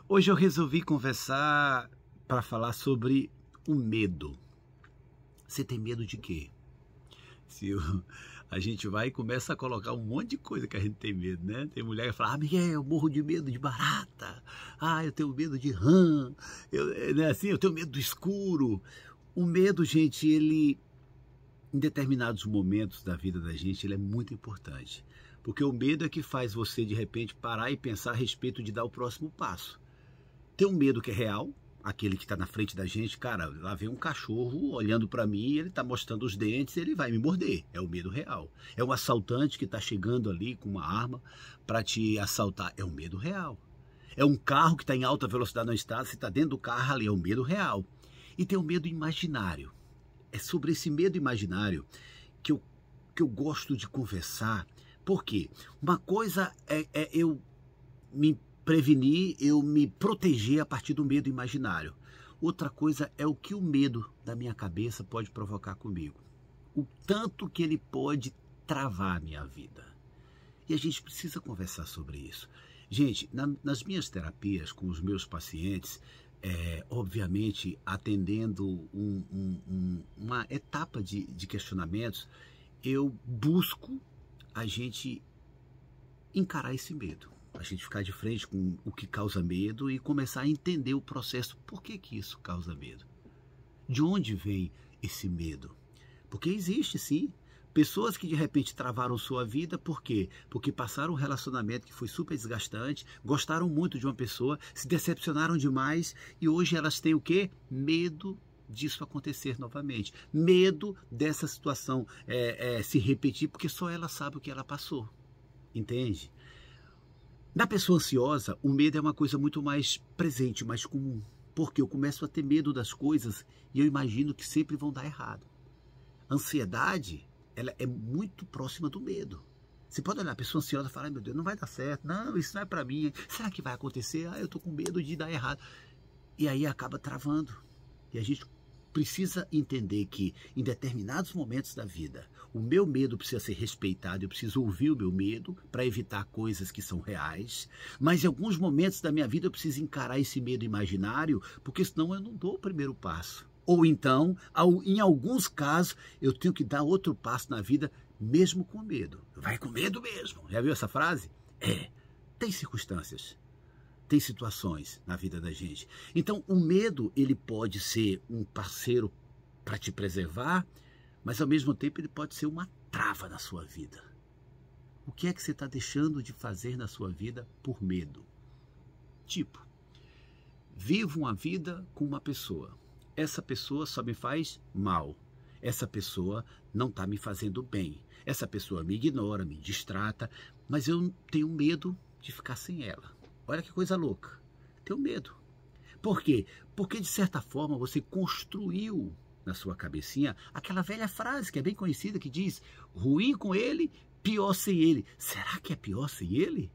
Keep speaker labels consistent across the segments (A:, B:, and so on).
A: Hoje eu resolvi conversar para falar sobre o medo. Você tem medo de quê? A gente vai e começa a colocar um monte de coisa que a gente tem medo, né? Tem mulher que fala, Miguel, eu morro de medo de barata. Eu tenho medo de rã. Eu tenho medo do escuro. O medo, gente, ele, em determinados momentos da vida da gente, ele é muito importante. Porque o medo é que faz você, de repente, parar e pensar a respeito de dar o próximo passo. Tem um medo que é real, aquele que está na frente da gente, cara, lá vem um cachorro olhando para mim, ele está mostrando os dentes, ele vai me morder, é o medo real. É um assaltante que está chegando ali com uma arma para te assaltar, é um medo real. É um carro que está em alta velocidade na estrada, você está dentro do carro ali, é um medo real. E tem o medo imaginário. É sobre esse medo imaginário que eu gosto de conversar. Por quê? Uma coisa é eu me prevenir, eu me proteger a partir do medo imaginário. Outra coisa é o que o medo da minha cabeça pode provocar comigo. O tanto que ele pode travar a minha vida. E a gente precisa conversar sobre isso. Gente, nas minhas terapias com os meus pacientes, obviamente atendendo uma etapa de questionamentos, eu busco a gente encarar esse medo. A gente ficar de frente com o que causa medo e começar a entender o processo. Por que isso causa medo? De onde vem esse medo? Porque existe, sim, pessoas que de repente travaram sua vida. Por quê? Porque passaram um relacionamento que foi super desgastante, gostaram muito de uma pessoa, se decepcionaram demais e hoje elas têm o quê? Medo disso acontecer novamente. Medo dessa situação se repetir, porque só ela sabe o que ela passou. Entende? Na pessoa ansiosa, o medo é uma coisa muito mais presente, mais comum. Porque eu começo a ter medo das coisas e eu imagino que sempre vão dar errado. A ansiedade, ela é muito próxima do medo. Você pode olhar a pessoa ansiosa e falar, meu Deus, não vai dar certo, não, isso não é para mim. Será que vai acontecer? Eu tô com medo de dar errado. E aí acaba travando. E a gente precisa entender que em determinados momentos da vida, o meu medo precisa ser respeitado, eu preciso ouvir o meu medo para evitar coisas que são reais, mas em alguns momentos da minha vida eu preciso encarar esse medo imaginário, porque senão eu não dou o primeiro passo. Ou então, em alguns casos, eu tenho que dar outro passo na vida, mesmo com medo. Vai com medo mesmo. Já viu essa frase? Tem circunstâncias. Tem situações na vida da gente. Então, o medo, ele pode ser um parceiro para te preservar, mas ao mesmo tempo ele pode ser uma trava na sua vida. O que é que você está deixando de fazer na sua vida por medo? Tipo, vivo uma vida com uma pessoa. Essa pessoa só me faz mal. Essa pessoa não está me fazendo bem. Essa pessoa me ignora, me distrata, mas eu tenho medo de ficar sem ela. Olha que coisa louca. Tenho medo. Por quê? Porque, de certa forma, você construiu na sua cabecinha aquela velha frase que é bem conhecida, que diz, ruim com ele, pior sem ele. Será que é pior sem ele?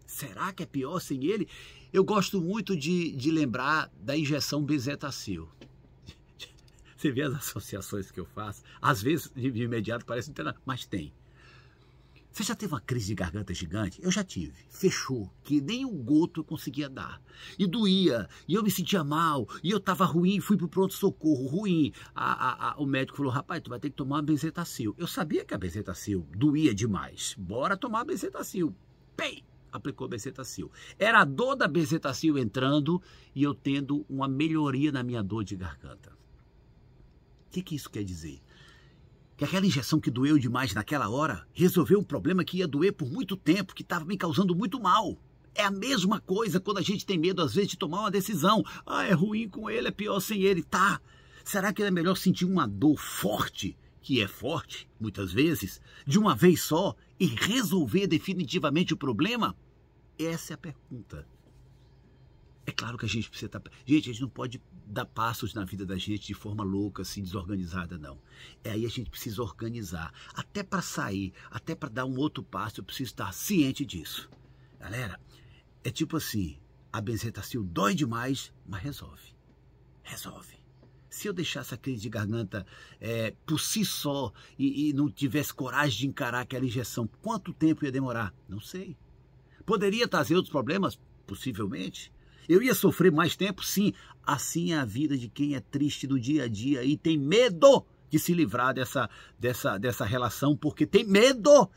A: Será que é pior sem ele? Eu gosto muito de lembrar da injeção Bezetacil. Você vê as associações que eu faço? Às vezes, de imediato, parece não ter nada, mas tem. Você já teve uma crise de garganta gigante? Eu já tive. Fechou, que nem um goto eu conseguia dar. E doía, e eu me sentia mal, e eu estava ruim, fui para o pronto-socorro, ruim. O médico falou, rapaz, tu vai ter que tomar uma Bezetacil. Eu sabia que a Bezetacil doía demais. Bora tomar a Bezetacil. Pei! Aplicou a Bezetacil. Era a dor da Bezetacil entrando e eu tendo uma melhoria na minha dor de garganta. O que isso quer dizer? Que aquela injeção que doeu demais naquela hora resolveu um problema que ia doer por muito tempo, que estava me causando muito mal. É a mesma coisa quando a gente tem medo, às vezes, de tomar uma decisão. É ruim com ele, é pior sem ele. Tá. Será que é melhor sentir uma dor forte, que é forte, muitas vezes, de uma vez só, e resolver definitivamente o problema? Essa é a pergunta. É claro que a gente precisa estar... Gente, a gente não pode dar passos na vida da gente de forma louca, assim, desorganizada, não. Aí a gente precisa organizar. Até para sair, até para dar um outro passo, eu preciso estar ciente disso. Galera, é tipo assim, a Bezetacil dói demais, mas resolve. Resolve. Se eu deixasse a crise de garganta por si só e não tivesse coragem de encarar aquela injeção, quanto tempo ia demorar? Não sei. Poderia trazer outros problemas? Possivelmente. Eu ia sofrer mais tempo? Sim. Assim é a vida de quem é triste do dia a dia e tem medo de se livrar dessa relação, porque tem medo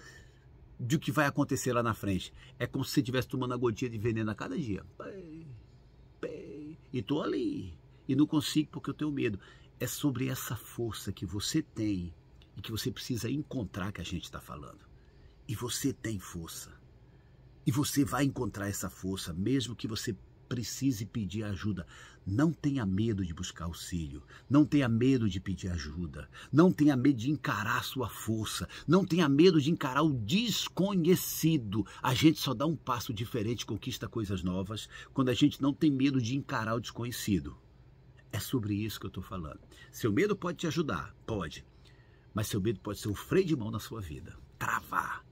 A: do que vai acontecer lá na frente. É como se você estivesse tomando a gotinha de veneno a cada dia. E tô ali. E não consigo porque eu tenho medo. É sobre essa força que você tem e que você precisa encontrar que a gente está falando. E você tem força. E você vai encontrar essa força, mesmo que você precise pedir ajuda. Não tenha medo de buscar auxílio. Não tenha medo de pedir ajuda. Não tenha medo de encarar a sua força. Não tenha medo de encarar o desconhecido. A gente só dá um passo diferente, conquista coisas novas, quando a gente não tem medo de encarar o desconhecido. É sobre isso que eu estou falando. Seu medo pode te ajudar? Pode. Mas seu medo pode ser um freio de mão na sua vida. Travar.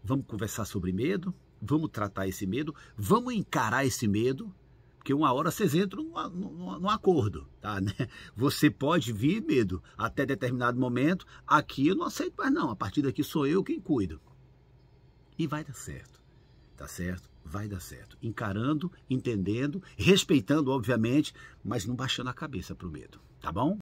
A: Vamos conversar sobre medo? Vamos tratar esse medo? Vamos encarar esse medo? Porque uma hora vocês entram num acordo, tá, né? Você pode vir medo até determinado momento. Aqui eu não aceito mais não. A partir daqui sou eu quem cuido. E vai dar certo. Tá certo? Vai dar certo. Encarando, entendendo, respeitando, obviamente, mas não baixando a cabeça pro medo. Tá bom?